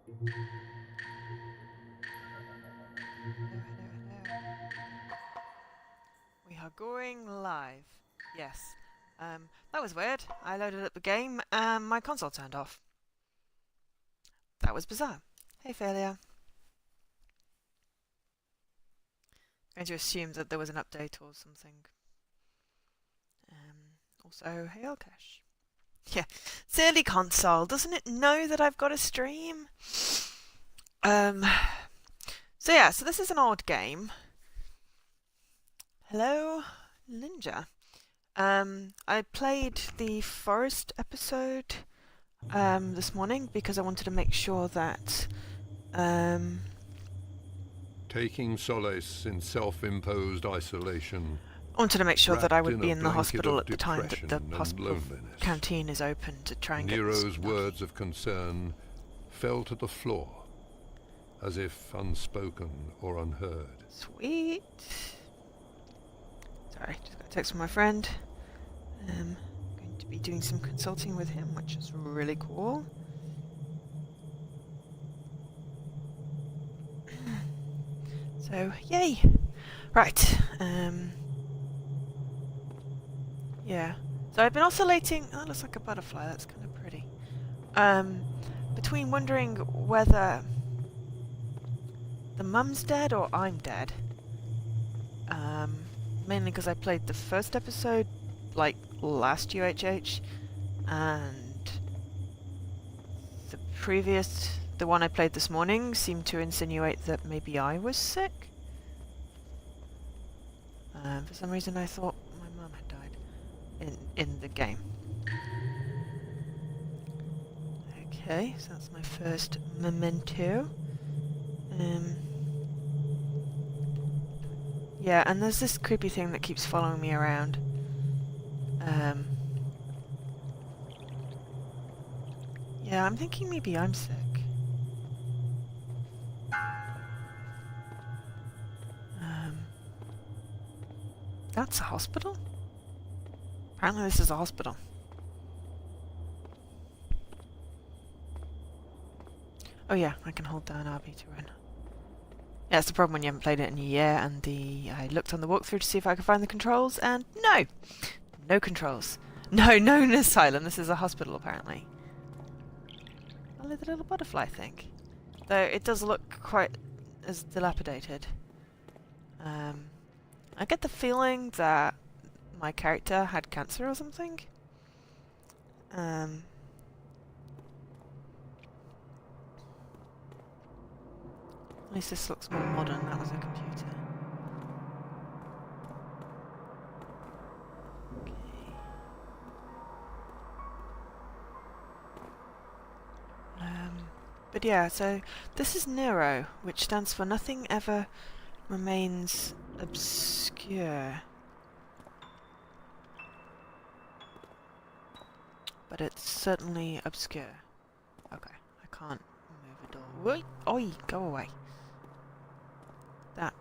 Hello, hello, hello. We are going live. Yes. That was weird. I loaded up the game and my console turned off. That was bizarre. Hey, Failure. I'm going to assume that there was an update or something. Also, hey, Alkesh. Yeah, silly console. Doesn't it know that I've got a stream? So yeah, so this is an odd game. Hello, Ninja. I played the forest episode this morning because I wanted to make sure that Taking solace in self-imposed isolation. I wanted to make sure that I would be in the blanket hospital of at the time that the depression and hospital loneliness. canteen is open to try and get N.E.R.O's stuff. words of concern fell to the floor, as if unspoken or unheard. Sweet. Sorry, just got a text from my friend. Going to be doing some consulting with him, which is really cool. So, yay! Right, yeah. So I've been oscillating, oh, that looks like a butterfly, that's kind of pretty. Between wondering whether the mum's dead or I'm dead. Mainly because I played the first episode, like, last UHH, and the one I played this morning seemed to insinuate that maybe I was sick. For some reason I thought my mum had died in the game. Okay, so that's my first memento. Yeah, and there's this creepy thing that keeps following me around. Yeah, I'm thinking maybe I'm sick. That's a hospital? Apparently this is a hospital. Oh yeah, I can hold down RB to run. Yeah, that's the problem when you haven't played it in a year, and I looked on the walkthrough to see if I could find the controls, and no! No controls. No, no asylum, this is a hospital apparently. Only the little butterfly thing. Though it does look quite as dilapidated. I get the feeling that my character had cancer or something. At least this looks more modern. That was a computer. Okay. But yeah, so this is N.E.R.O, which stands for Nothing Ever Remains Obscure. But it's certainly obscure. Okay, I can't move a door. Wait! Oi! Go away. That.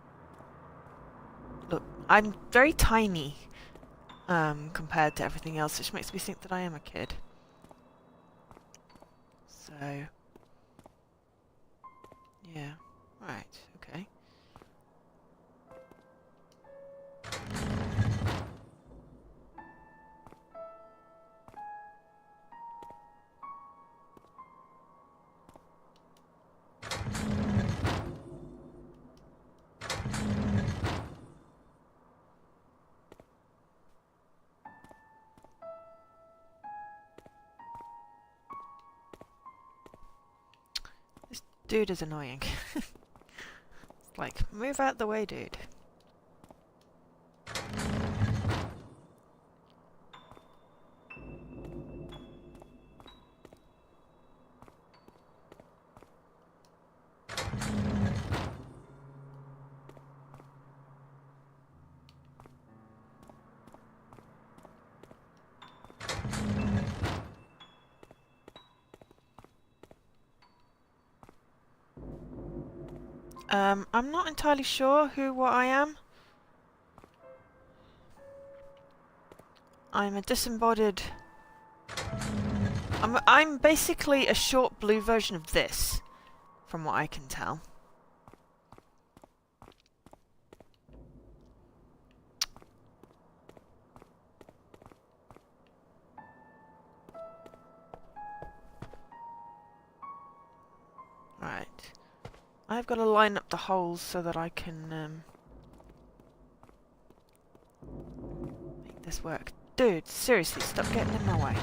Look, I'm very tiny compared to everything else, which makes me think that I am a kid. So. Yeah. Right, okay. This dude is annoying. It's like, move out the way, dude. I'm not entirely sure what I am. I'm a disembodied... I'm basically a short blue version of this. from what I can tell. Right. I've got to line up the holes so that I can make this work. Dude, seriously, stop getting in my way.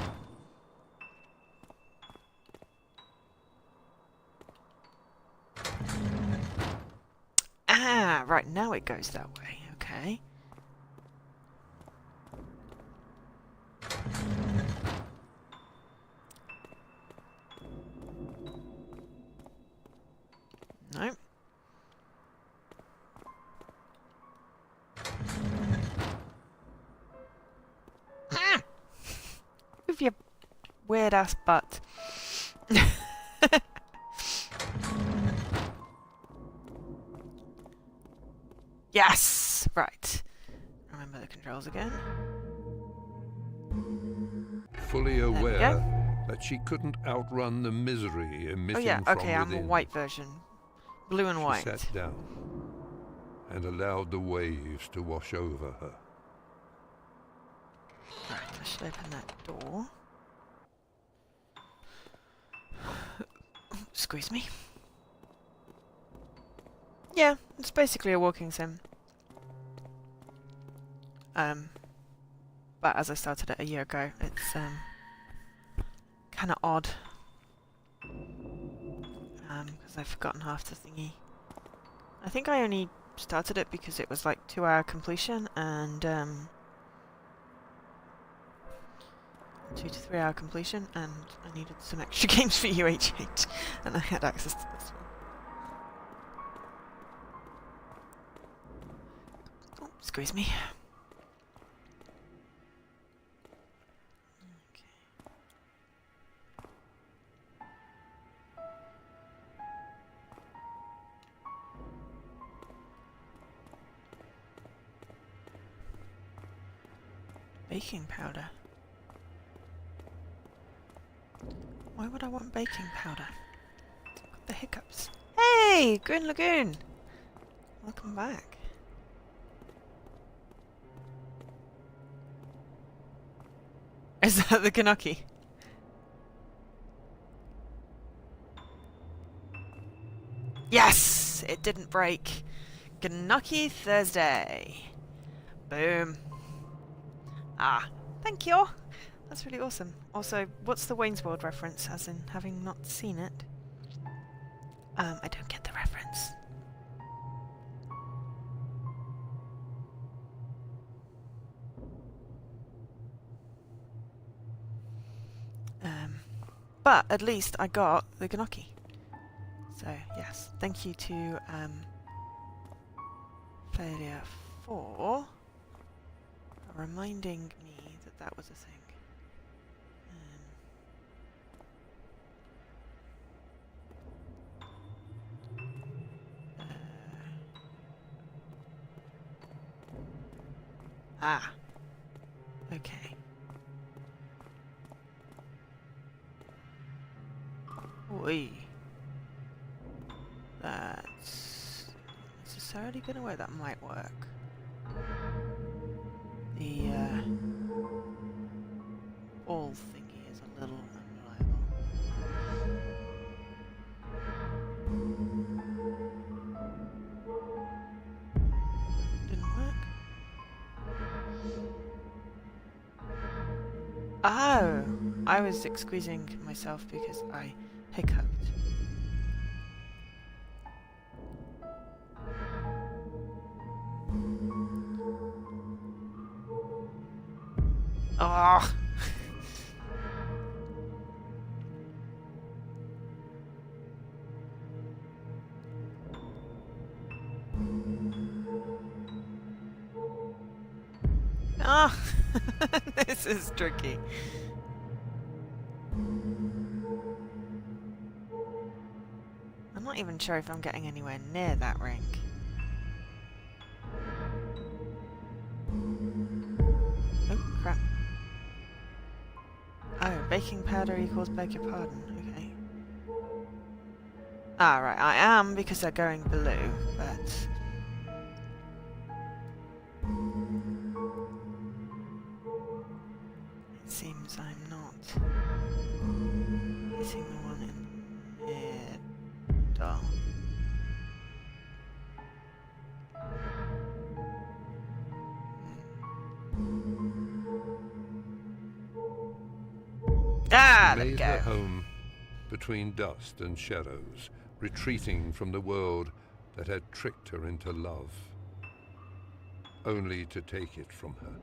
Ah, right, now it goes that way. Okay. No. Move your weird ass butt. Yes! Right. Remember the controls again. Fully aware that she couldn't outrun the misery emitting Oh yeah, from okay, I'm a within, white version. Blue and she white. sat down and allowed the waves to wash over her. Right, I should open that door. Squeeze me. Yeah, it's basically a walking sim. But as I started it a year ago, it's kind of odd. Because I've forgotten half the thingy. I think I only started it because it was like 2-hour completion and 2 to 3 hour completion, and I needed some extra games for UHH, and I had access to this one. Oh, squeeze me. Okay. Baking powder. Why would I want baking powder? Got the hiccups. Hey! Green Lagoon! Welcome back. Is that the Kanaki? Yes! It didn't break. Kanaki Thursday. Boom. Ah, thank you. That's really awesome. Also, what's the Wayne's World reference, as in having not seen it? I don't get the reference. But at least I got the Gnocchi. So, yes, thank you to Failure for reminding me that that was a thing. Okay. Oi. That's necessarily gonna work. That might work. The all thingy is a little unreliable. Didn't work. Oh! I was squeezing myself because I hiccuped. Oh! Ah! This is tricky. I'm not even sure if I'm getting anywhere near that ring. Oh, crap. Oh, baking powder equals beg your pardon. Okay. Ah, right, I am because they're going blue, but... It seems I'm not hitting the one in mid-middle. Ah, there we Made go. her home between dust and shadows, retreating from the world that had tricked her into love, only to take it from her.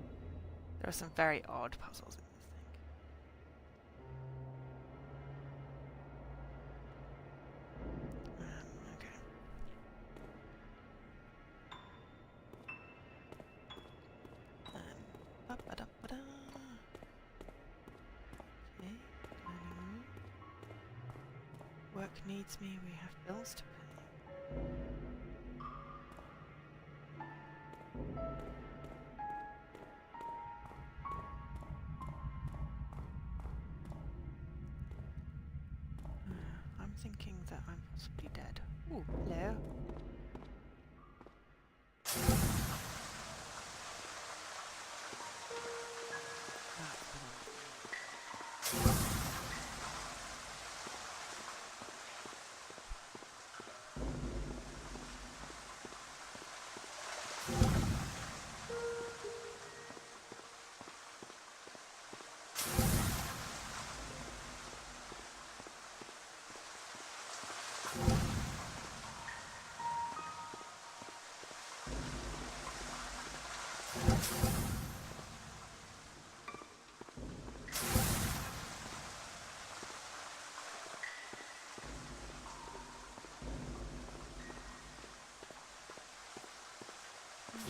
There are some very odd puzzles in this thing. Okay. Ba-ba-da-ba-da. Okay, dining room. Work needs me, we have bills to pay. I'm thinking that I'm possibly dead. Ooh, hello.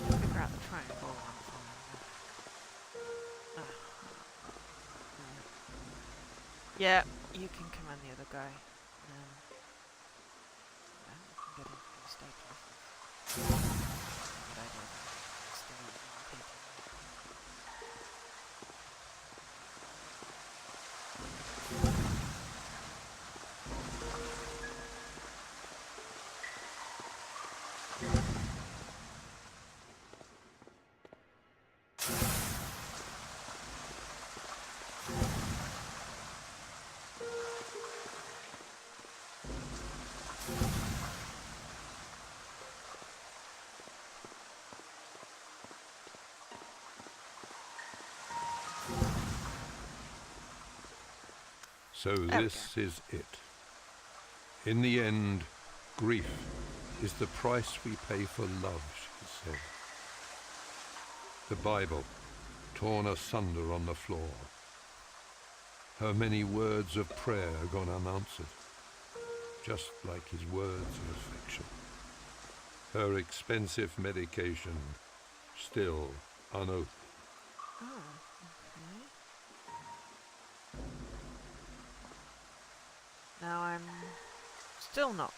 Figure out the triangle one for me. Yeah, you can command the other guy. Yeah, we can get into those staircases. Good idea. Stay repeating. So There we this is it. In the end, grief is the price we pay for love, she said. The Bible, torn asunder on the floor. Her many words of prayer gone unanswered, just like his words of affection. Her expensive medication still unopened. Oh, okay. Now I'm still not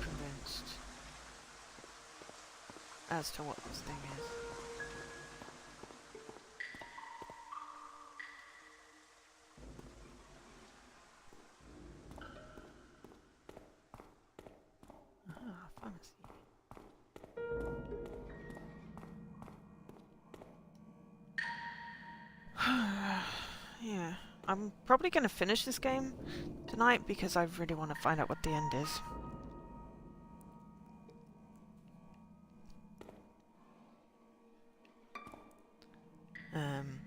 convinced as to what this thing is. Ah, pharmacy. Yeah, I'm probably going to finish this game tonight because I really want to find out what the end is. Um,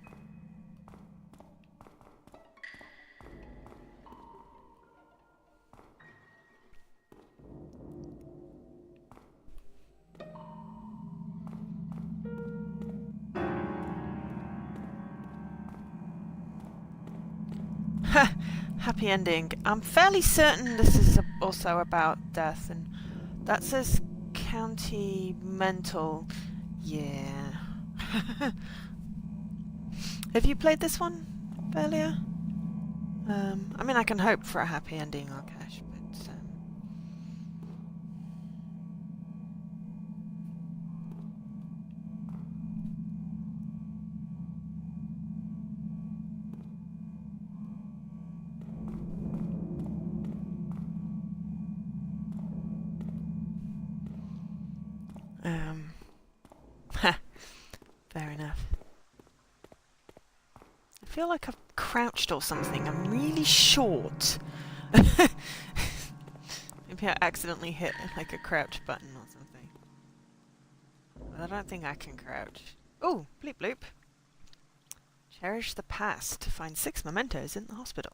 happy ending. I'm fairly certain this is also about death, and that says county mental. Yeah. Have you played this one earlier? I mean, I can hope for a happy ending, Arkesh, but feel like I've crouched or something. I'm really short. Maybe I accidentally hit like a crouch button or something. But I don't think I can crouch. Oh, bleep bloop. Cherish the past to find 6 mementos in the hospital.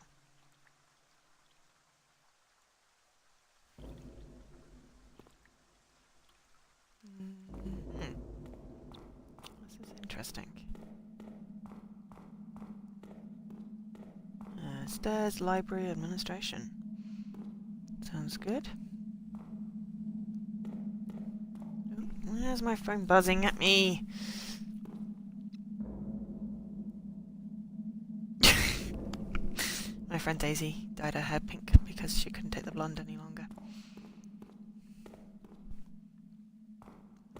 This is interesting. Stairs, library, administration. Sounds good. Oh, where's my phone buzzing at me? My friend Daisy dyed her hair pink because she couldn't take the blonde any longer.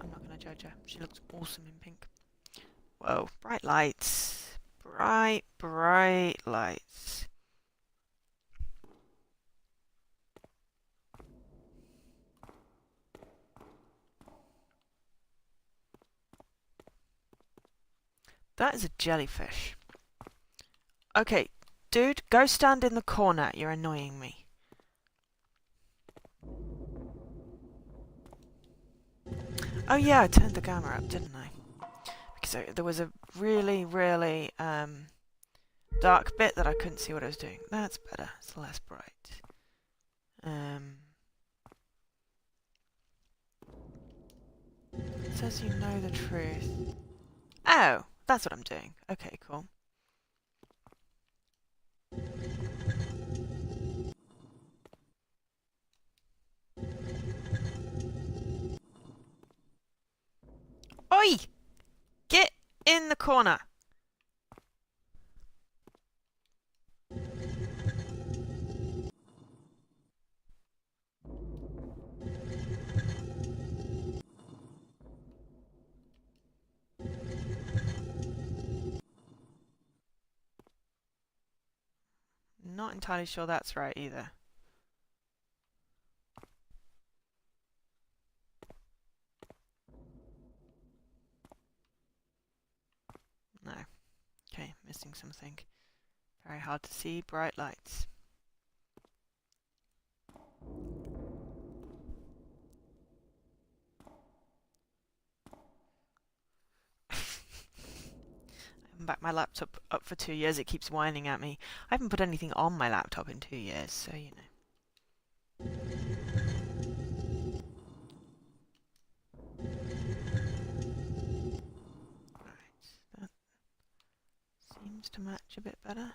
I'm not going to judge her. She looks awesome in pink. Whoa, bright lights. Bright, bright lights. That is a jellyfish. Okay, dude, go stand in the corner. You're annoying me. Oh yeah, I turned the camera up, didn't I? Because there was a really, really dark bit that I couldn't see what I was doing. That's better. It's less bright. It says you know the truth. Oh, that's what I'm doing. Okay, cool. Oi! Get in the corner! Not entirely sure that's right either. No. Okay, missing something. Very hard to see. Bright lights. I haven't backed my laptop up for 2 years. It keeps whining at me. I haven't put anything on my laptop in 2 years, so you know. Right, that seems to match a bit better.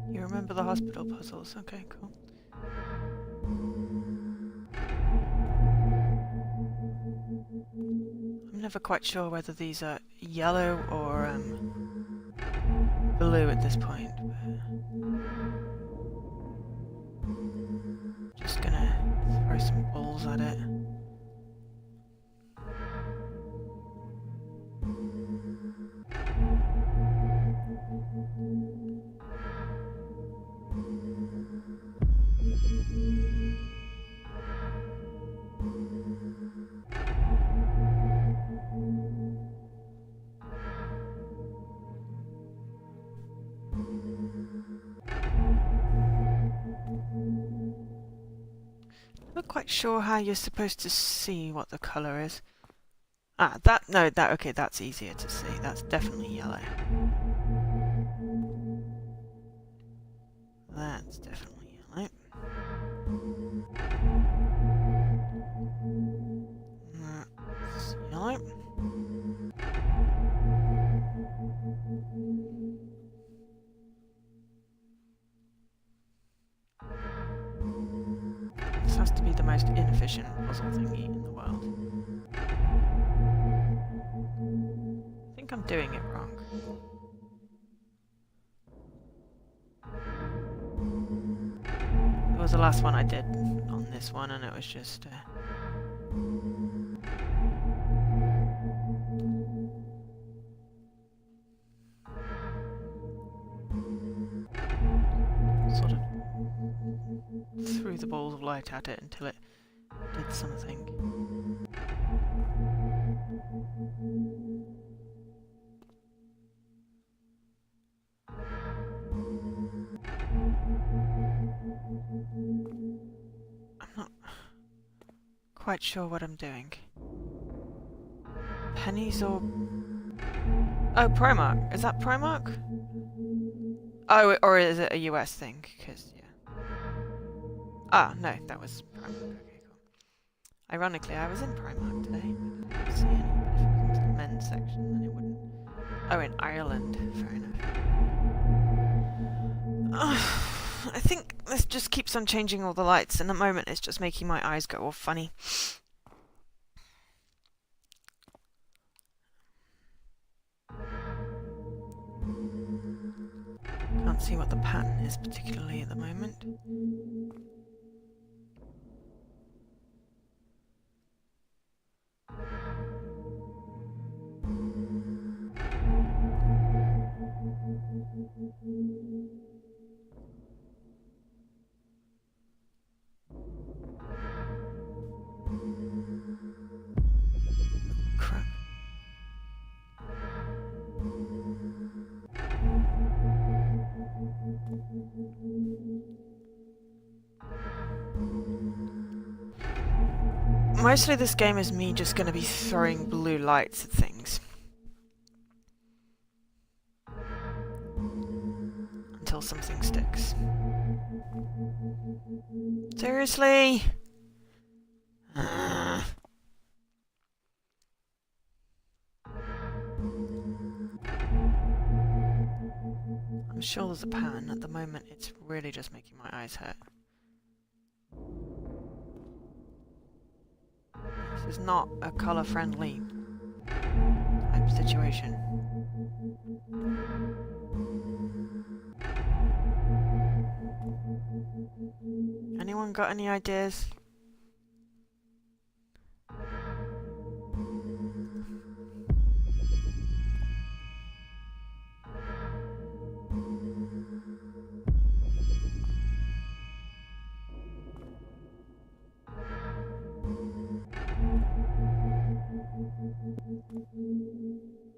You remember the hospital puzzles? Okay, cool. I'm never quite sure whether these are yellow or blue at this point. Just gonna throw some balls at it. Not quite sure how you're supposed to see what the colour is. Ah, okay, that's easier to see. That's definitely yellow. That's definitely yellow. This has to be the most inefficient puzzle thingy in the world. I think I'm doing it wrong. It was the last one I did on this one, and it was just... sort of threw the balls of light at it until it did something. I'm not quite sure what I'm doing. Pennies or... Oh, Primark. Is that Primark? Oh, or is it a US thing? Because, yeah. Ah, no, that was Primark. Okay, cool. Ironically, I was in Primark today. I didn't see any, but if it was the men's section, then it wouldn't. Oh, in Ireland. Fair enough. I think this just keeps on changing all the lights, and at the moment it's just making my eyes go all funny. Can't see what the pattern is particularly at the moment. Crap. Mostly this game is me just going to be throwing blue lights at things. Until something sticks. Seriously? I'm sure there's a pattern. At the moment it's really just making my eyes hurt. This is not a colour-friendly type situation. Anyone got any ideas?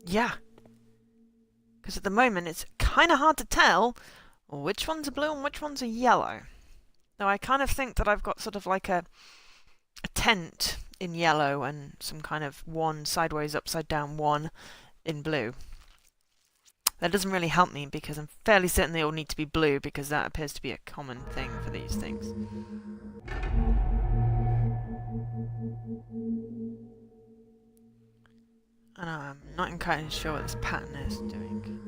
Yeah. Because at the moment it's kind of hard to tell which ones are blue and which ones are yellow. Now I kind of think that I've got sort of like a tent in yellow and some kind of one sideways upside down one in blue. That doesn't really help me because I'm fairly certain they all need to be blue because that appears to be a common thing for these things. And I'm not entirely sure what this pattern is doing.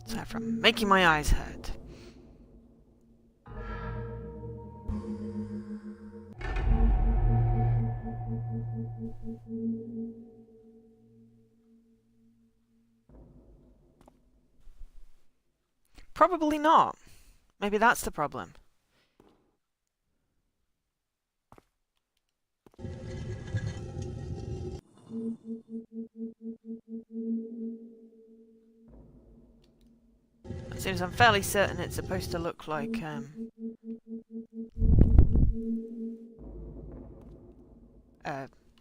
Aside from making my eyes hurt. Probably not. Maybe that's the problem. It seems I'm fairly certain it's supposed to look like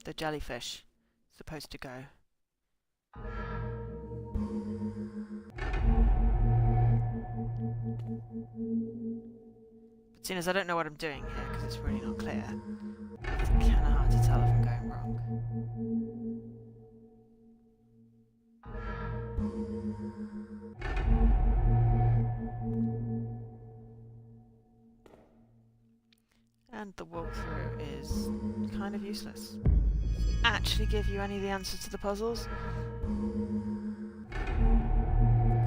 the jellyfish supposed to go. But seeing as I don't know what I'm doing here because it's really not clear, it's kind of hard to tell if I'm going wrong. And the walkthrough is kind of useless. Actually give you any of the answers to the puzzles.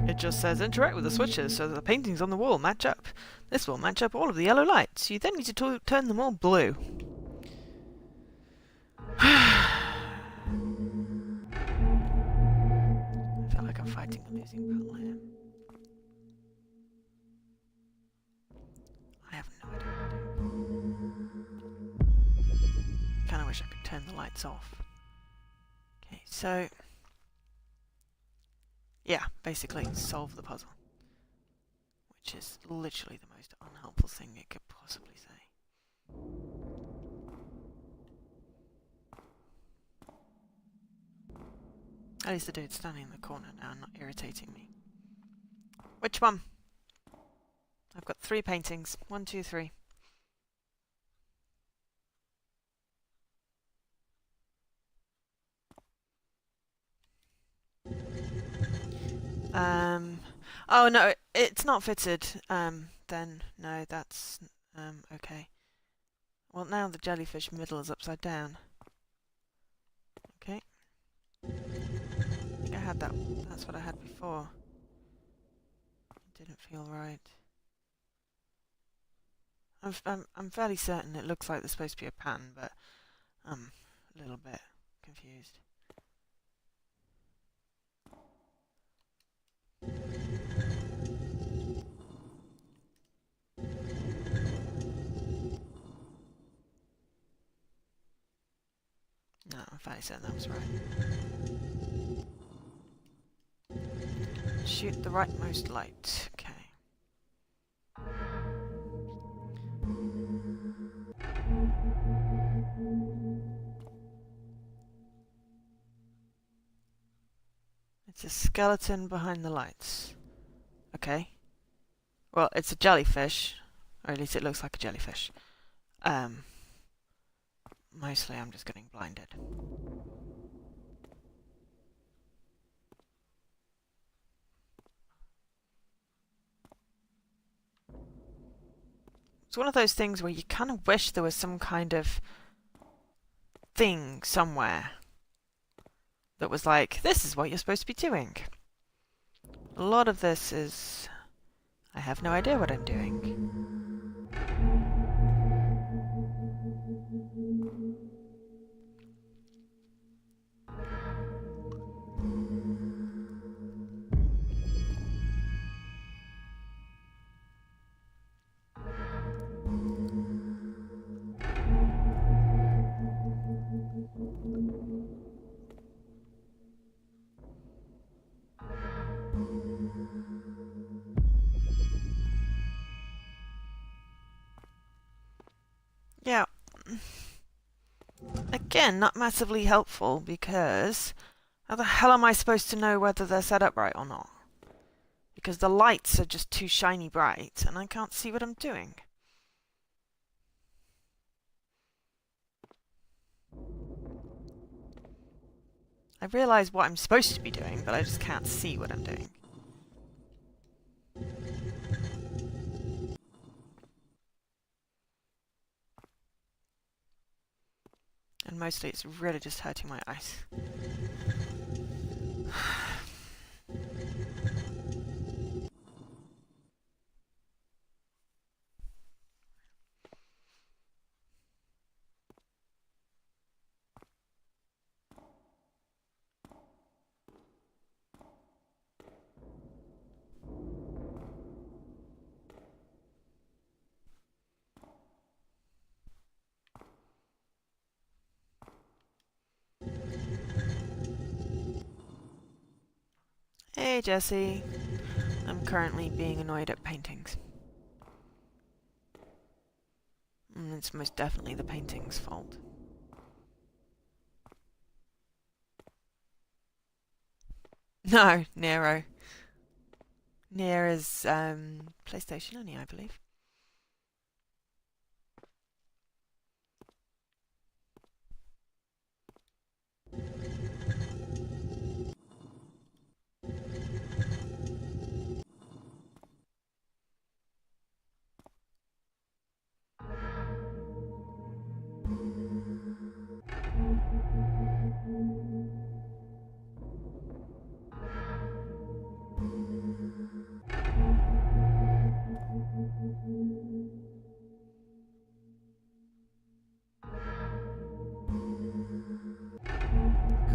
It just says interact with the switches so that the paintings on the wall match up. This will match up all of the yellow lights. You then need to turn them all blue. I feel like I'm fighting a losing battle here. I have no idea what I'm doing. Kinda wish I could turn the lights off. Okay, so yeah, basically solve the puzzle. Which is literally the most unhelpful thing it could possibly say. At least the dude standing in the corner now, not irritating me. Which one? I've got 3 paintings. 1, 2, 3. Oh no, it's not fitted. Then no, that's okay. Well, now the jellyfish middle is upside down. Okay. I think I had that. That's what I had before. It didn't feel right. I'm fairly certain it looks like there's supposed to be a pattern, but I'm a little bit confused. No, I'm fairly certain that was right. Shoot the rightmost light. Okay. It's a skeleton behind the lights. Okay. Well, it's a jellyfish. Or at least it looks like a jellyfish. Mostly I'm just getting blinded. It's one of those things where you kind of wish there was some kind of thing somewhere that was like, this is what you're supposed to be doing. A lot of this is, I have no idea what I'm doing. Yeah. Again, not massively helpful because how the hell am I supposed to know whether they're set up right or not? Because the lights are just too shiny bright and I can't see what I'm doing. I realise what I'm supposed to be doing, but I just can't see what I'm doing. And mostly it's really just hurting my eyes. Hey Jesse, I'm currently being annoyed at paintings. And it's most definitely the painting's fault. No, N.E.R.O. N.E.R. is PlayStation only, I believe.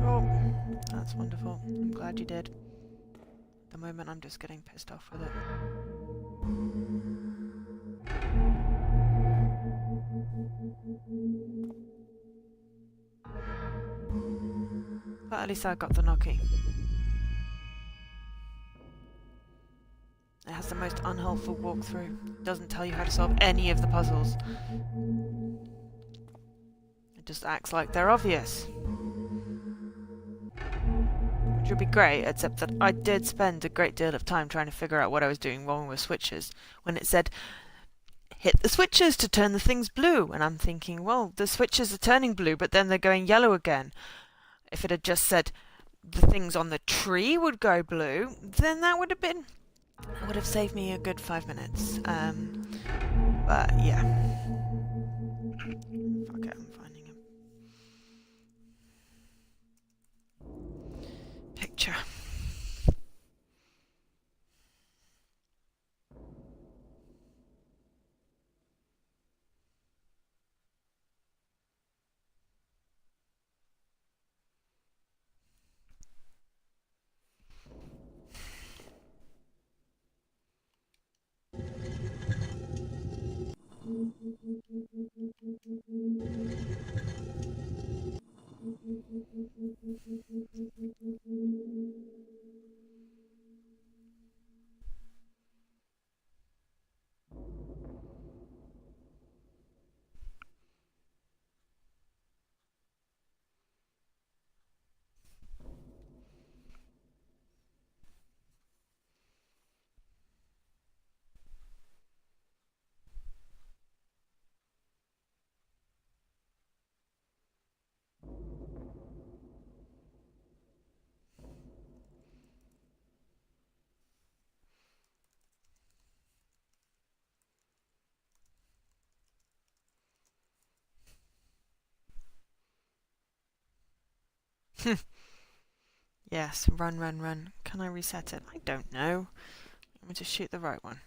Cool. That's wonderful. I'm glad you did. At the moment I'm just getting pissed off with it. But at least I got the Noki. It has the most unhelpful walkthrough. It doesn't tell you how to solve any of the puzzles. It just acts like they're obvious. Which would be great, except that I did spend a great deal of time trying to figure out what I was doing wrong with switches. When it said, hit the switches to turn the things blue. And I'm thinking, well, the switches are turning blue, but then they're going yellow again. If it had just said the things on the tree would go blue, then that would have saved me a good 5 minutes. But yeah. Fuck it, I'm finding a picture. Yes, run, run, run. Can I reset it? I don't know. Let me just shoot the right one.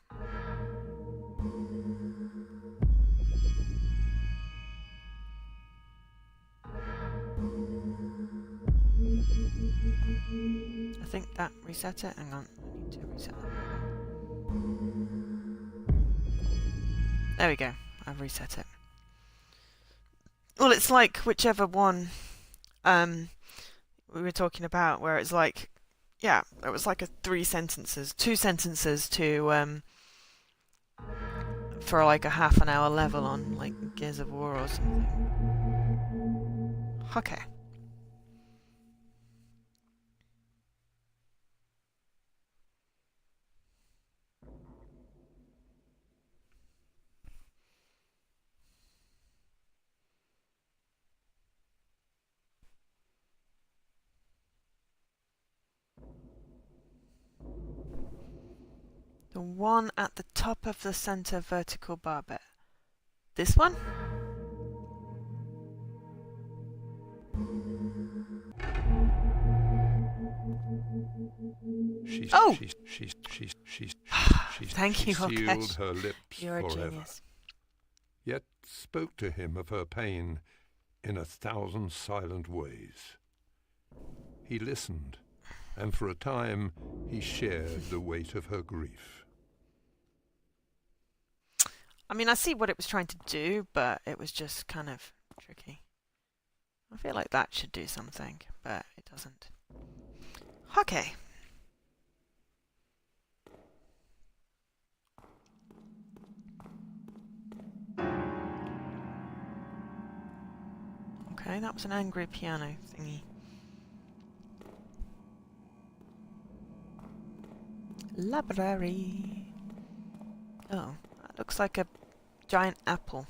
I think that reset it. Hang on, I need to reset it. There we go. I've reset it. Well, it's like whichever one we were talking about, where it's like, yeah, it was like two sentences to for like a half an hour level on like Gears of War or something. Okay. The one at the top of the center vertical bar bit. This one? Thank you, sealed Olkesh. her lips You're a forever, genius. yet spoke to him of her pain in 1,000 silent ways. He listened, and for a time he shared the weight of her grief. I mean, I see what it was trying to do, but it was just kind of tricky. I feel like that should do something, but it doesn't. Okay. Okay, that was an angry piano thingy. Library. Oh, that looks like a giant apple.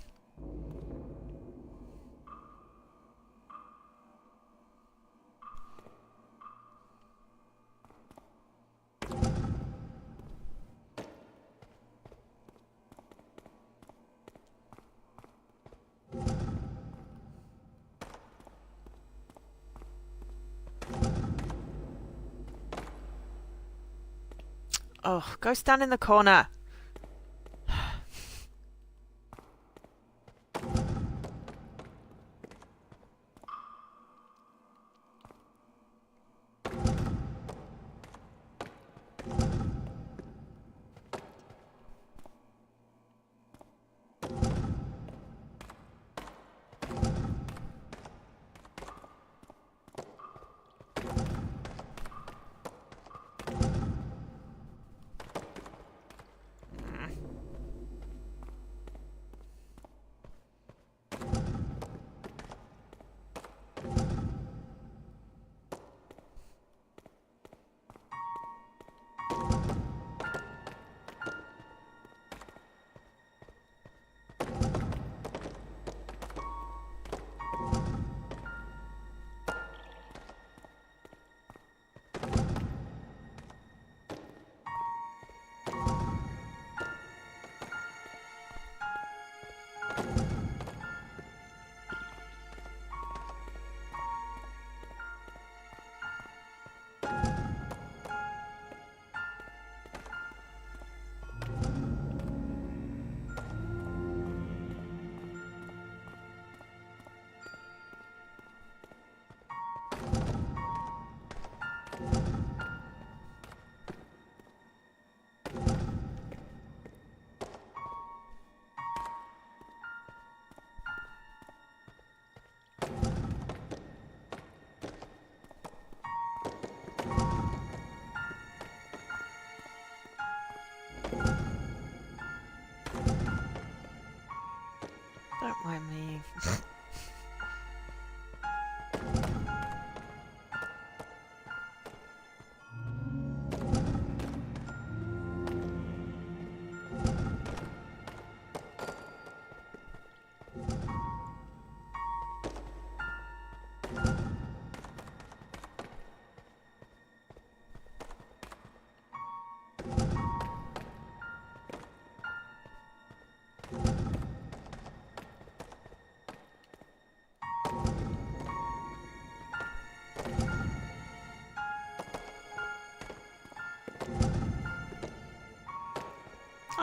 Oh, go stand in the corner.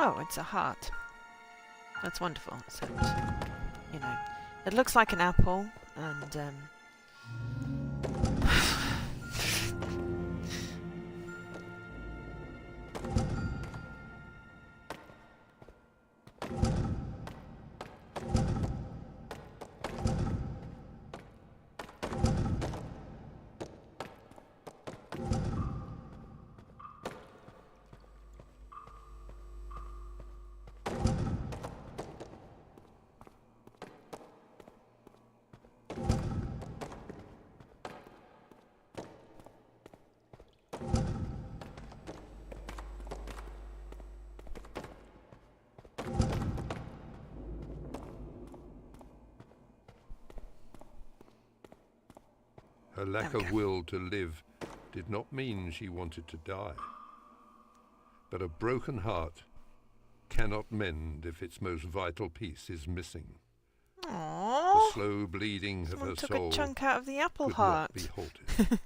Oh, it's a heart. That's wonderful, except, you know, it looks like an apple, and, Her lack of will to live did not mean she wanted to die. But a broken heart cannot mend if its most vital piece is missing. aww. The slow bleeding of Someone her took soul a chunk out of the apple could heart. not be halted.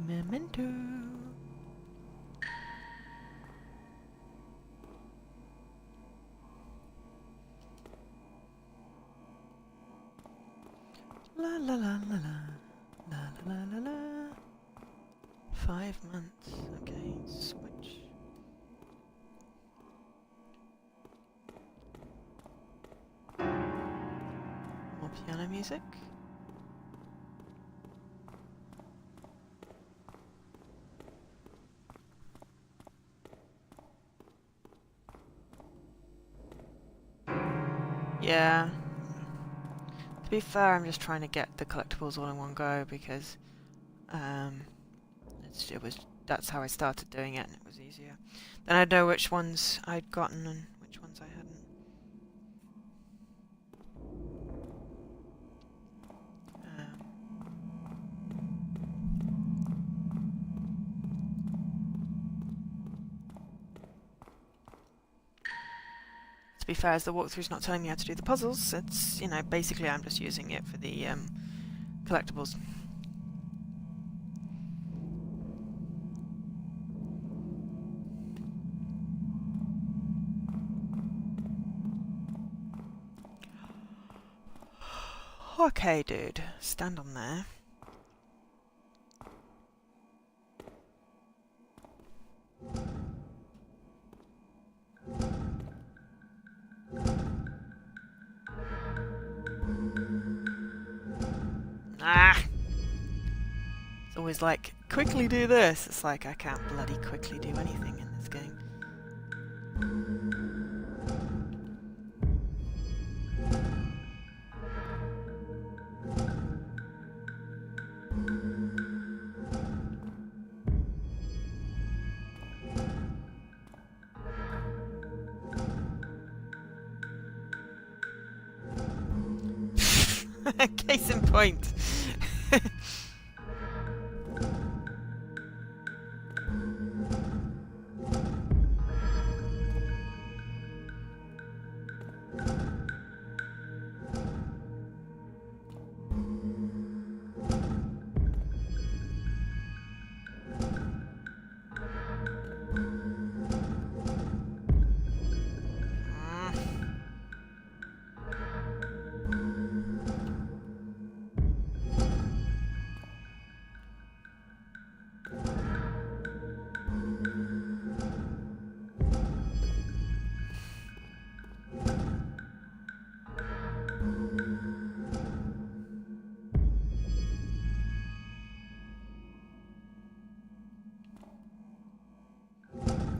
Memento. La la la la la. La la la la la. 5 months. Okay, switch. More piano music. Yeah. To be fair, I'm just trying to get the collectibles all in one go because that's how I started doing it, and it was easier. Then I'd know which ones I'd gotten and which ones I hadn't. To be fair, as the walkthrough's not telling me how to do the puzzles, it's, you know, basically I'm just using it for the collectibles. Okay, dude. Stand on there. Ah! It's always like, quickly do this. It's like, I can't bloody quickly do anything in this game. Case in point.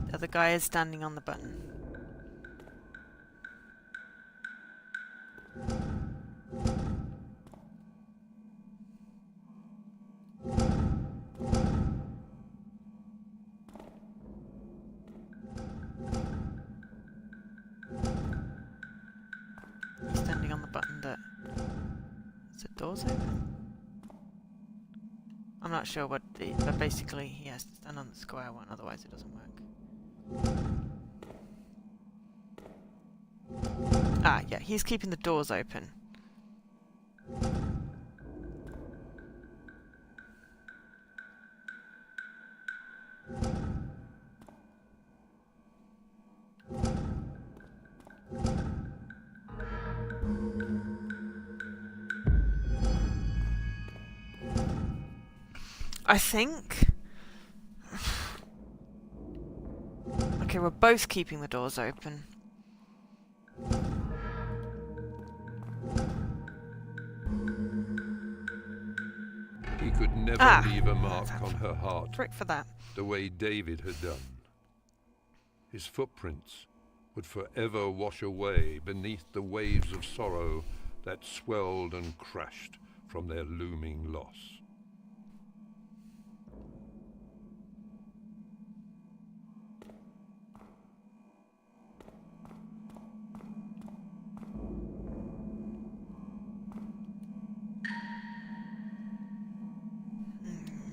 The other guy is standing on the button. on the button that... Is the doors open? I'm not sure what the... But basically he has to stand on the square one, otherwise it doesn't work. Ah, yeah, he's keeping the doors open. I think... Okay, we're both keeping the doors open. He could never leave a mark on her heart, Frick for that. the way David had done. His footprints would forever wash away beneath the waves of sorrow that swelled and crashed from their looming loss.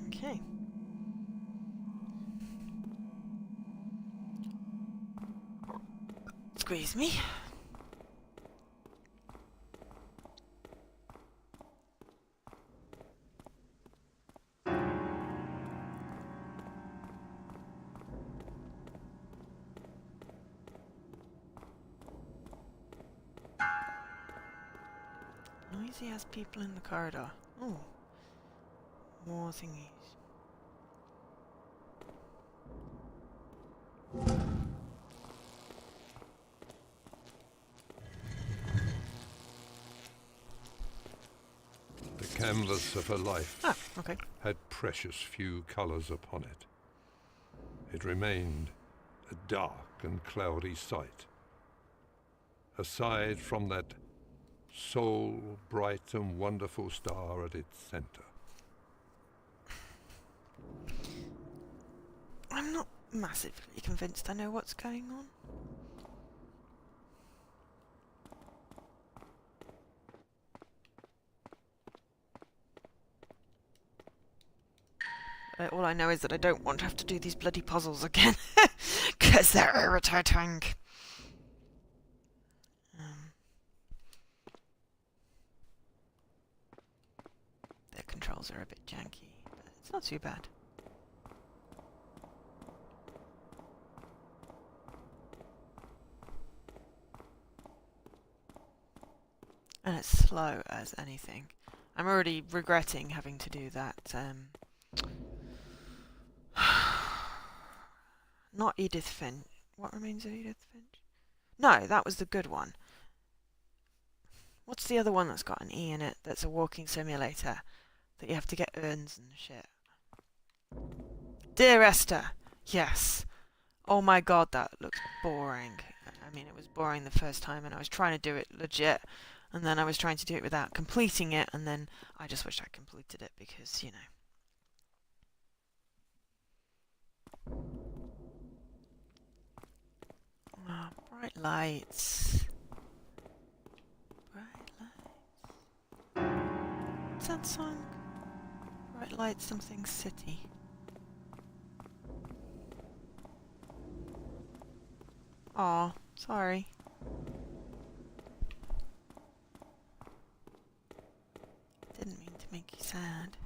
Okay. Squeeze me. Noisy as people in the corridor. Oh. More thingies. The canvas of her life Okay. had precious few colours upon it. It remained a dark and cloudy sight. Aside from that sole, bright and wonderful star at its centre. I'm not massively convinced I know what's going on. All I know is that I don't want to have to do these bloody puzzles again, because they're irritating. Their controls are a bit janky, but it's not too bad. And it's slow as anything. I'm already regretting having to do that. Not Edith Finch. What remains of Edith Finch? No, that was the good one. What's the other one that's got an E in it that's a walking simulator? That you have to get urns and shit. Dear Esther! Yes! Oh my god, that looks boring. I mean, it was boring the first time and I was trying to do it legit. And then I was trying to do it without completing it, and then I just wish I completed it because, you know. Oh, bright lights. Bright lights. What's that song? Bright lights, something city. Aw, sorry. Didn't mean to make you sad.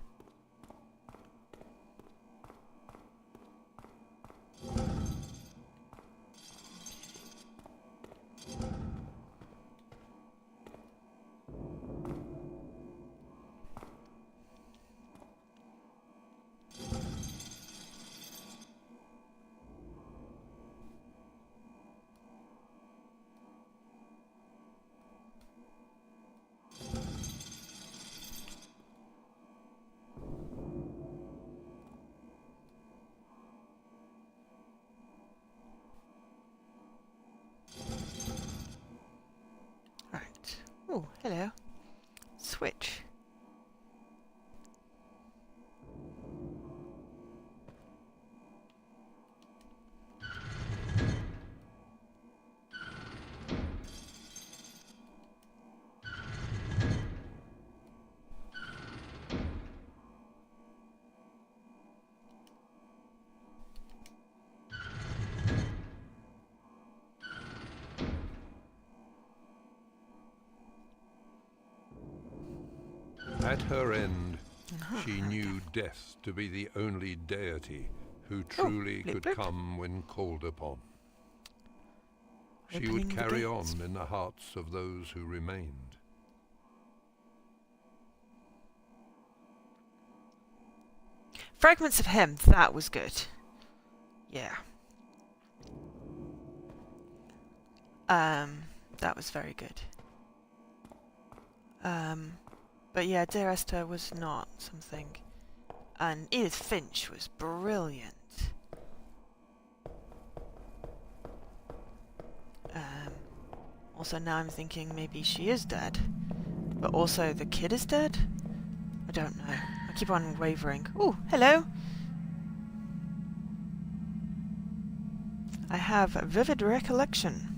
Oh, hello. Switch. At her end, she knew death to be the only deity who truly bloop, could bloop. come when called upon. She Opening would the carry gates. on in the hearts of those who remained. Fragments of him, that was good. Yeah. That was very good. But yeah, Dear Esther was not something. And Edith Finch was brilliant. Also now I'm thinking maybe she is dead. But also the kid is dead? I don't know. I keep on wavering. Oh, hello! I have a vivid recollection.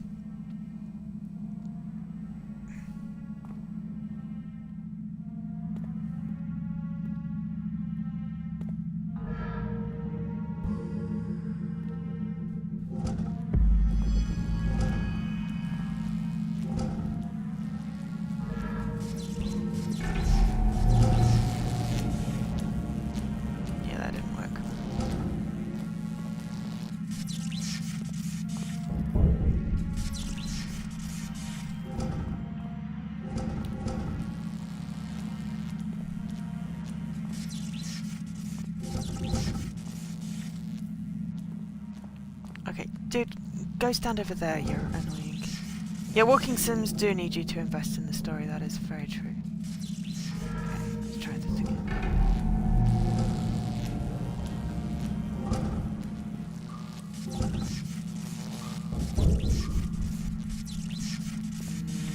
Yeah, that didn't work. Okay, dude, go stand over there, you're annoying. Yeah, walking sims do need you to invest in the story, that is very true. Okay, let's try this again.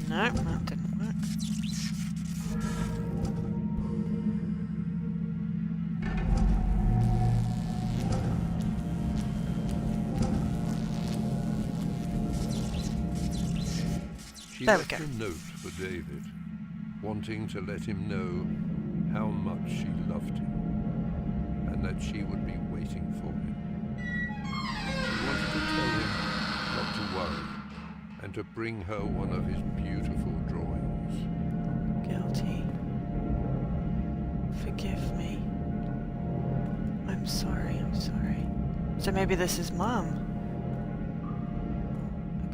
No, that didn't work. She There we left go. a note for David, wanting to let him know how much she loved him, and that she would be waiting for him. She wanted to tell him not to worry, and to bring her one of his beautiful drawings. Guilty. Forgive me. I'm sorry, I'm sorry. So maybe this is Mum.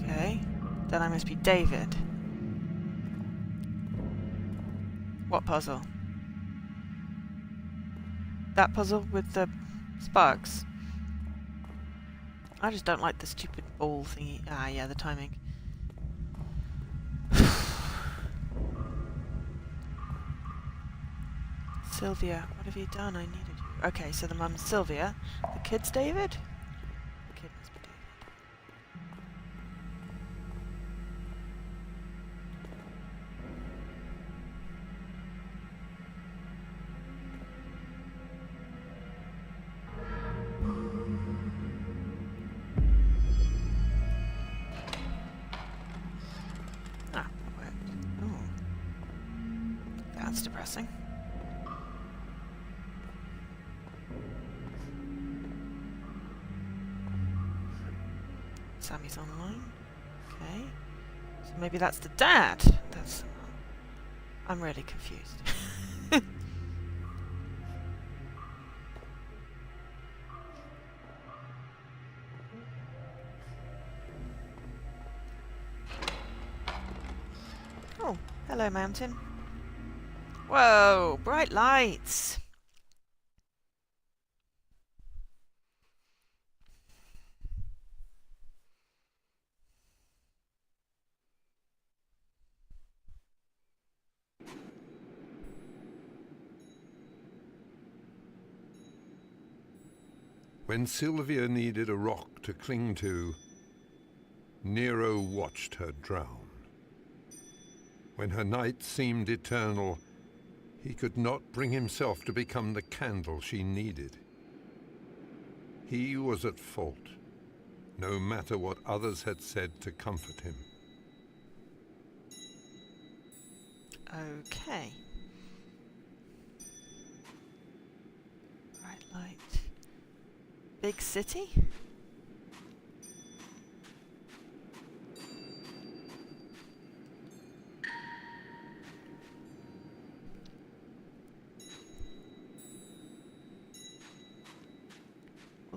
Okay. Then I must be David. What puzzle? That puzzle with the sparks? I just don't like the stupid ball thingy. Ah, yeah, the timing. Sylvia, what have you done? I needed you. Okay, so the mum's Sylvia. The kid's David? The kid must be David. Ah, that worked. Oh. That's depressing. Sammy's online. Okay. So maybe that's the dad. That's... I'm really confused. Oh, hello, mountain. Whoa, bright lights. When Sylvia needed a rock to cling to, N.E.R.O watched her drown. When her night seemed eternal, he could not bring himself to become the candle she needed. He was at fault, no matter what others had said to comfort him. Okay. Bright light. Big city?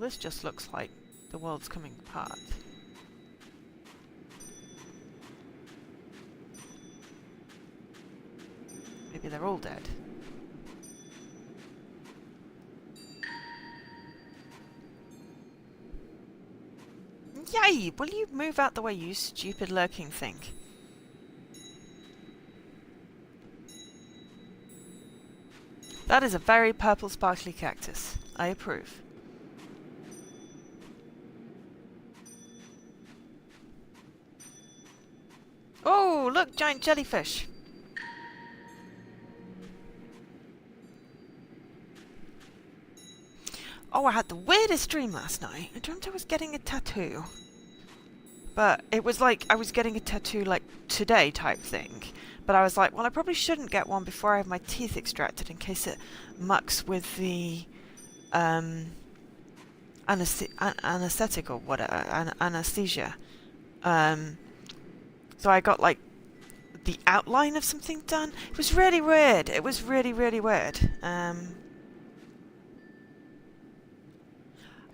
Well, this just looks like the world's coming apart. Maybe they're all dead. Yay! Will you move out the way, you stupid lurking thing? That is a very purple sparkly cactus. I approve. Oh, look! Giant jellyfish! Oh, I had the weirdest dream last night. I dreamt I was getting a tattoo. But it was like I was getting a tattoo like today type thing. But I was like, well, I probably shouldn't get one before I have my teeth extracted in case it mucks with the anesthetic or whatever, anesthesia. So I got like the outline of something done. It was really weird. It was really, really weird.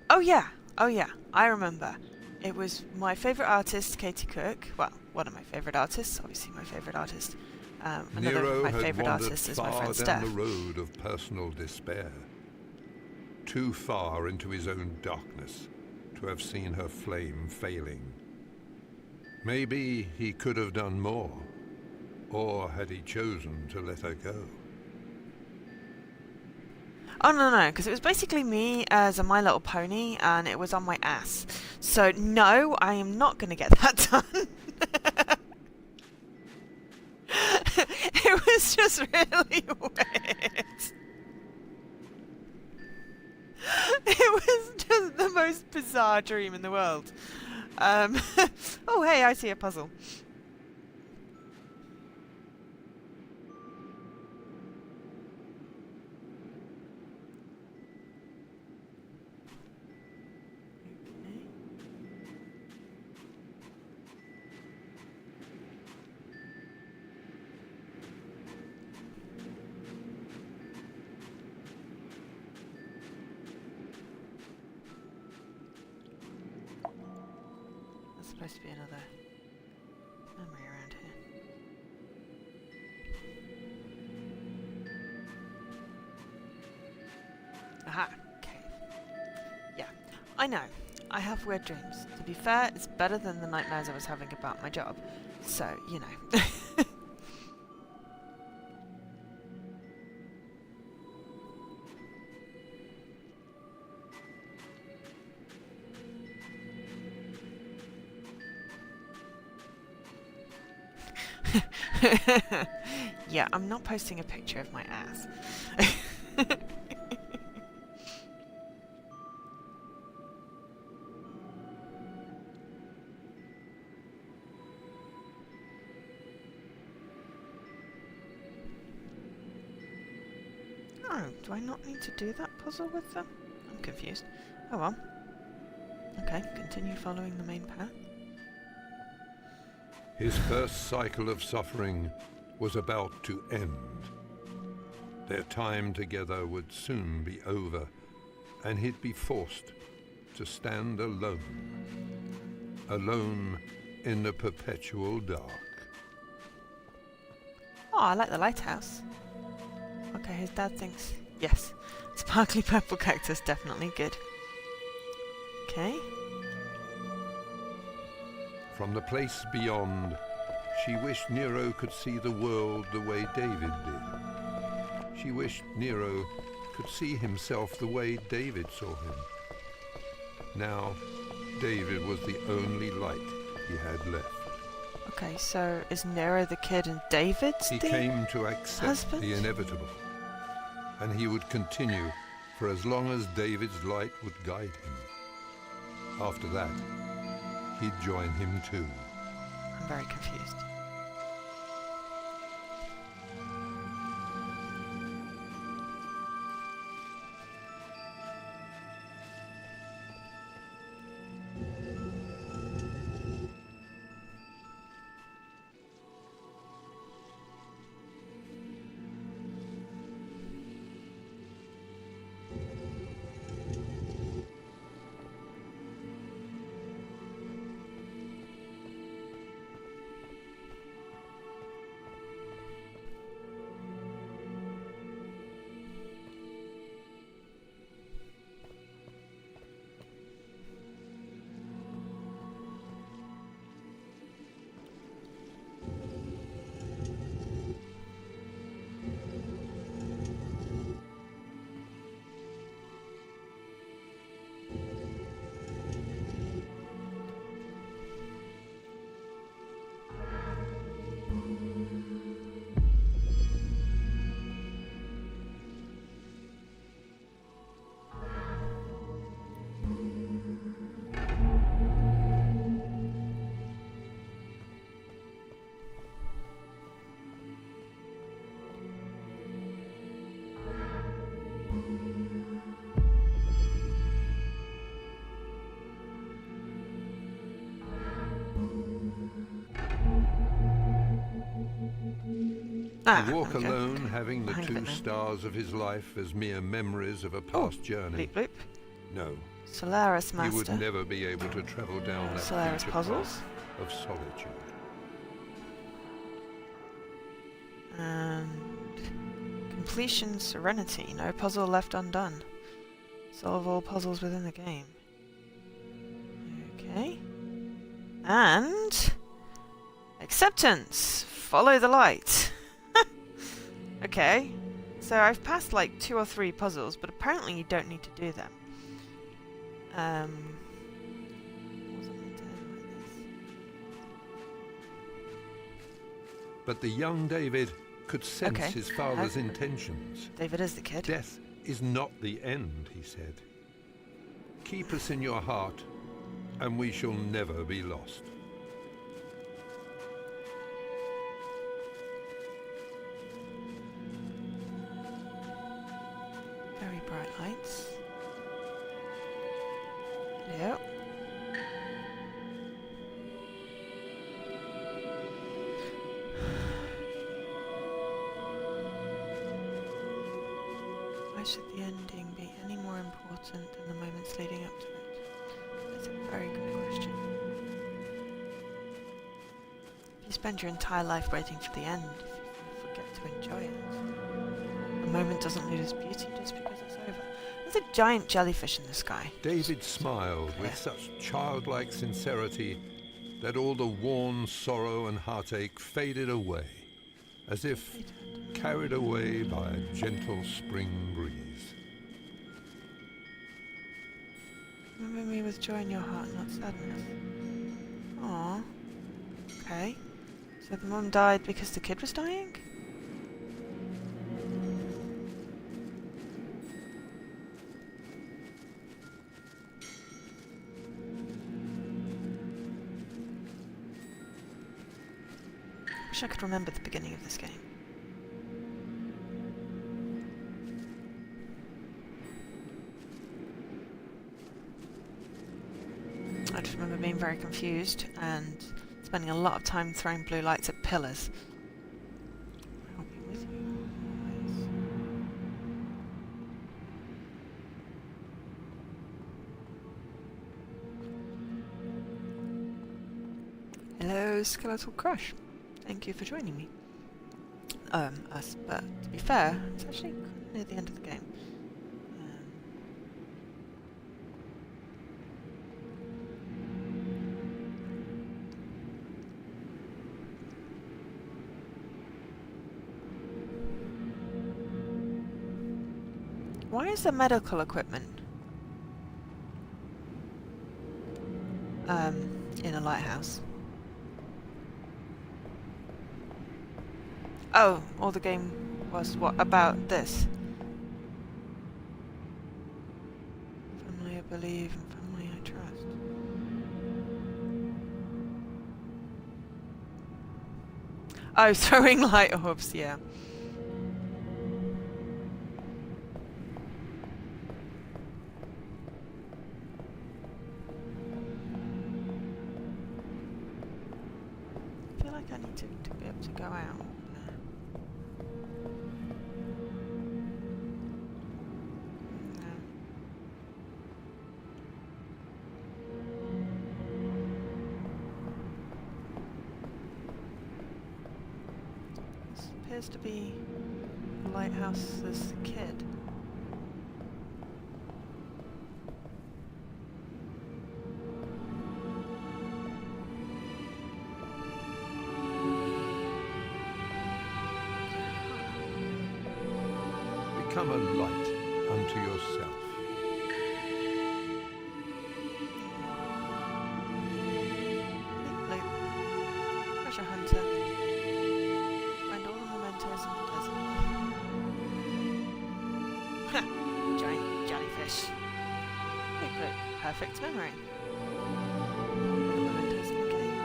Oh yeah, I remember. It was my favourite artist, Katie Cook. Well, one of my favourite artists, obviously my favourite artist. Another of my favourite artists is my friend Steph. Down the road of personal despair, too far into his own darkness to have seen her flame failing. Maybe he could have done more, or had he chosen to let her go? Oh, no, because it was basically me as a My Little Pony, and it was on my ass. So, no, I am not going to get that done. It was just really weird. It was just the most bizarre dream in the world. Oh, hey, I see a puzzle. Supposed to be another memory around here. Aha! Cave. Yeah, I know. I have weird dreams. To be fair, it's better than the nightmares I was having about my job. So, you know. Yeah, I'm not posting a picture of my ass. Oh, do I not need to do that puzzle with them? I'm confused. Oh well. Okay, continue following the main path. His first cycle of suffering was about to end. Their time together would soon be over, and he'd be forced to stand alone. Alone in the perpetual dark. Oh, I like the lighthouse. Okay, his dad thinks... Yes, sparkly purple cactus, definitely good. Okay. From the place beyond, she wished N.E.R.O could see the world the way David did. She wished N.E.R.O could see himself the way David saw him. Now, David was the only light he had left. Okay, so is N.E.R.O the kid and David's He the came to accept husband? the inevitable, and he would continue for as long as David's light would guide him. After that, he'd join him too. I'm very confused. To walk there we go. alone, having the Hang of 2 it now. stars of his life as mere memories of a past journey. Bleep bloop. No, Solaris he would Master. never be able to travel down that Solaris future puzzles. path of solitude. And completion serenity. No puzzle left undone. Solve all puzzles within the game. Okay. And acceptance. Follow the light. Okay. So I've passed like 2 or 3 puzzles, but apparently you don't need to do them. Wasn't meant to end like this. But the young David could sense Okay. his father's intentions. David is the kid. Death is not the end, he said. Keep us in your heart, and we shall never be lost. Very bright lights. Yep. Why should the ending be any more important than the moments leading up to it? That's a very good question. If you spend your entire life waiting for the end, you forget to enjoy it. A moment doesn't lose its beauty just because it's over. There's a giant jellyfish in the sky. David smiled with such childlike sincerity that all the worn sorrow and heartache faded away, as if carried away by a gentle spring breeze. Remember me with joy in your heart, not sadness. Aww. Okay. So the mum died because the kid was dying? Wish I could remember the beginning of this game. I just remember being very confused and spending a lot of time throwing blue lights at pillars. I'll be with you always. Hello, Skeletal Crush. Thank you for joining me. But to be fair, it's actually near the end of the game. Why is there medical equipment in a lighthouse? Oh, all the game was what about this? Family I believe and family I trust. Oh, throwing light orbs, yeah. I feel like I need to be able to go out. Appears to be the lighthouse's kid. Become a light unto yourself. Loop. Treasure hunter. Find all the mementos in the desert. Ha! Giant jellyfish. Look, look. Perfect memory. All the mementos in the cave.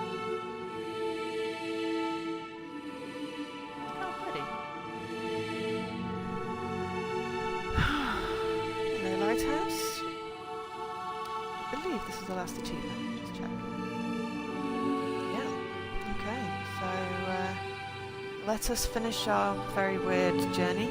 How pretty. Hello, lighthouse. I believe this is the last achievement. Just check. Yeah. Okay. So, let us finish our very weird journey.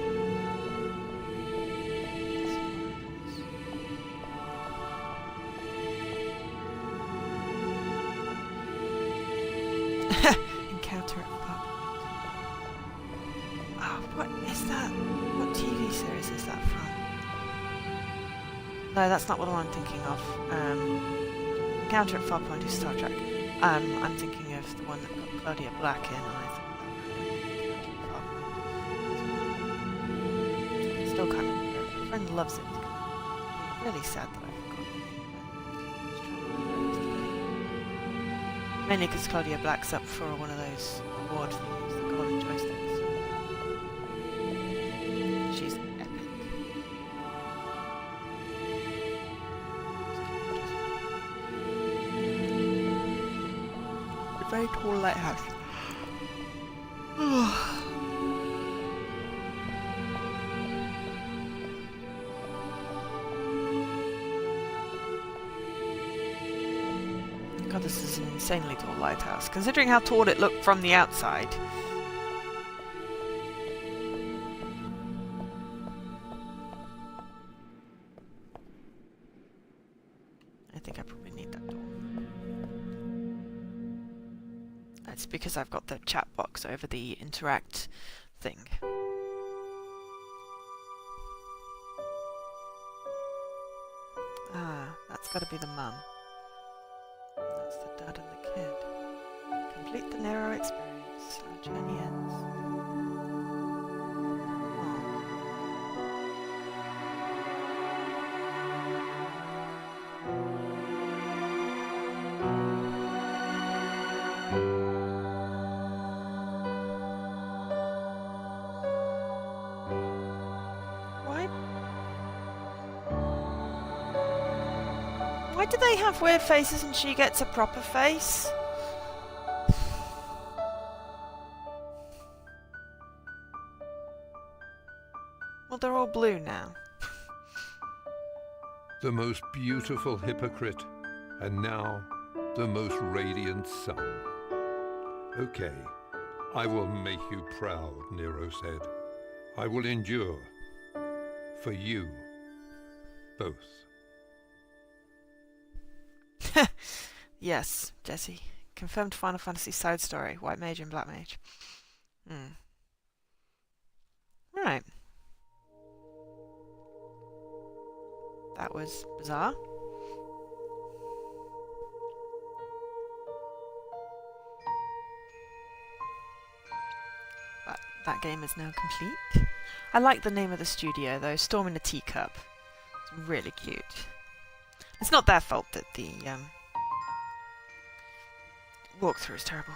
Encounter at Pub. Oh, what is that? What TV series is that from? No, that's not what I'm thinking of. Encounter at Farpoint is Star Trek. I'm thinking of the one that got Claudia Black in, and I thought that still can't remember it. My friend loves it. It's really sad that I forgot. Mainly because Claudia Black's up for one of those award things, the Golden Joysticks. She's epic. A very tall lighthouse. God, this is an insanely tall lighthouse, considering how tall it looked from the outside. I think I probably need that door. That's because I've got the chat box over the interact thing. Ah, that's got to be the mum. That's the dad and the kid. Complete the N.E.R.O experience. Our journey ends. Why do they have weird faces and she gets a proper face? Well, they're all blue now. The most beautiful hypocrite, and now the most radiant sun. Okay, I will make you proud, N.E.R.O said. I will endure. For you. Both. Yes, Jesse. Confirmed Final Fantasy side story. White Mage and Black Mage. Right. That was bizarre. But that game is now complete. I like the name of the studio though, Storm in a Teacup. It's really cute. It's not their fault that the walkthrough is terrible.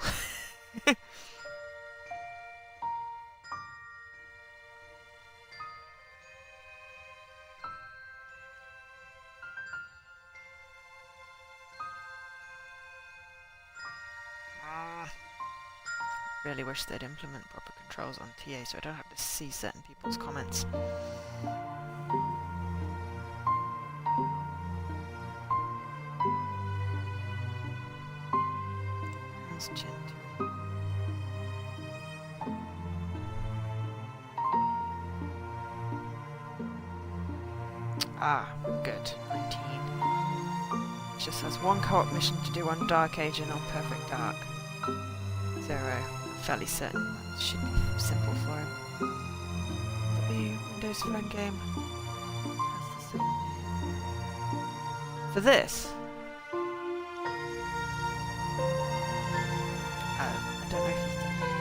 Really wish they'd implement proper controls on TA so I don't have to see certain people's comments. How's Chin doing? Ah, good. 19. It just has one co-op mission to do on Dark Age and on Perfect Dark. 0. Fairly certain that should be simple for him. The Windows Phone game has the same name. For this? I don't know if he's done that.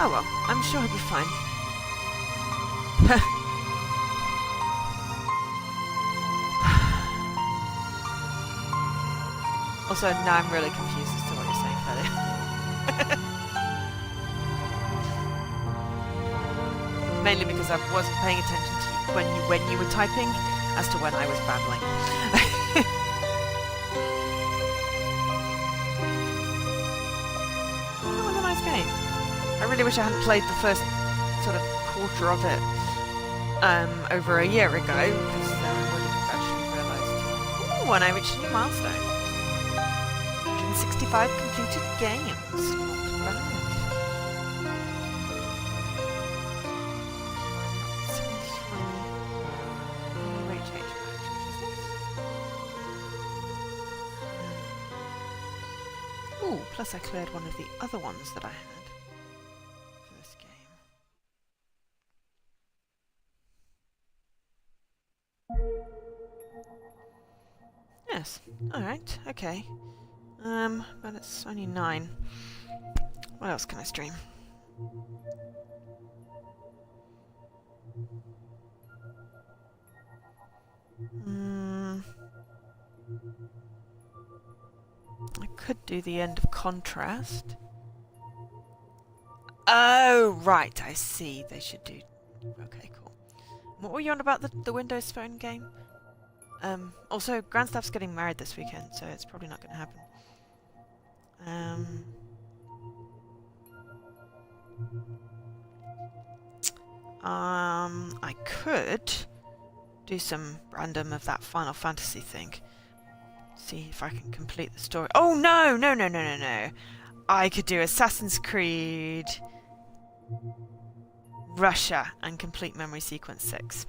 Oh well, I'm sure he'll be fine. Also, now I'm really confused as to what you're saying, Claudia. Mainly because I wasn't paying attention to you when you were typing, as to when I was babbling. That was a nice game. I really wish I hadn't played the first sort of quarter of it over a year ago, because then I would have actually realised. Ooh, and I reached a new milestone. 165 completed games. Not bad. 73 UHH3, ooh, plus I cleared one of the other ones that I had for this game. Yes. Alright, okay. But it's only 9. What else can I stream? I could do the end of Contrast. Oh, right, I see. They should do... Okay, cool. What were you on about the Windows Phone game? Also, Grandstaff's getting married this weekend, so it's probably not going to happen. I could do some random of that Final Fantasy thing. See if I can complete the story. Oh, no! No, no, no, no, no. I could do Assassin's Creed... Russia and complete Memory Sequence 6.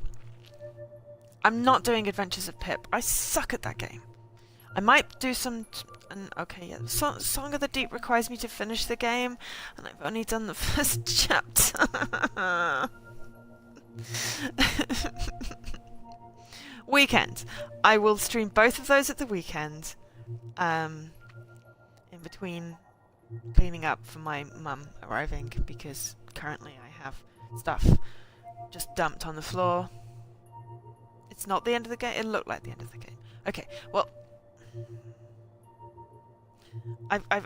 I'm not doing Adventures of Pip. I suck at that game. I might do some... okay, yeah. Song of the Deep requires me to finish the game, and I've only done the first chapter. Weekend. I will stream both of those at the weekend. In between cleaning up for my mum arriving, because currently I have stuff just dumped on the floor. It's not the end of the game. It looked like the end of the game. Okay, well,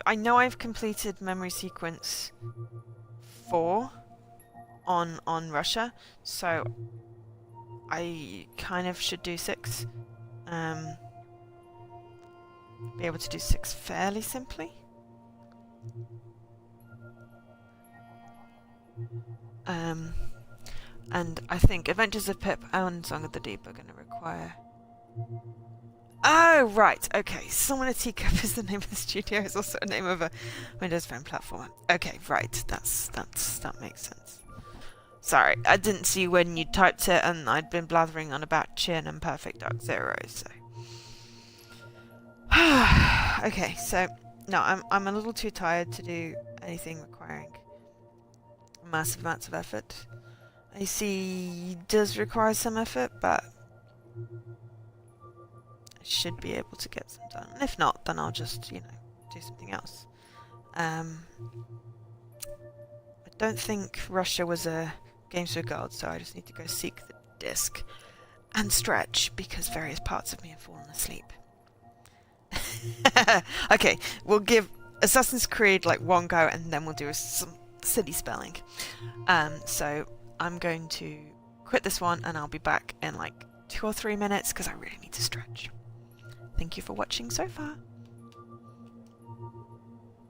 I know I've completed Memory Sequence 4 on Russia, so I kind of should do 6. Be able to do 6 fairly simply. And I think Adventures of Pip and Song of the Deep are going to require... Oh, right, okay. Summon a Teacup is the name of the studio. It's also a name of a Windows Phone platform. Okay, right, that makes sense. Sorry, I didn't see when you typed it, and I'd been blathering on about Chin and Perfect Dark Zero, so... Okay, so... No, I'm a little too tired to do anything requiring massive amounts of effort. AC does require some effort, but I should be able to get some done. And if not, then I'll just, you know, do something else. I don't think Russia was a Games for God, so I just need to go seek the disc and stretch, because various parts of me have fallen asleep. Okay, we'll give Assassin's Creed like one go, and then we'll do some silly spelling. So I'm going to quit this one, and I'll be back in like 2 or 3 minutes, because I really need to stretch. Thank you for watching so far.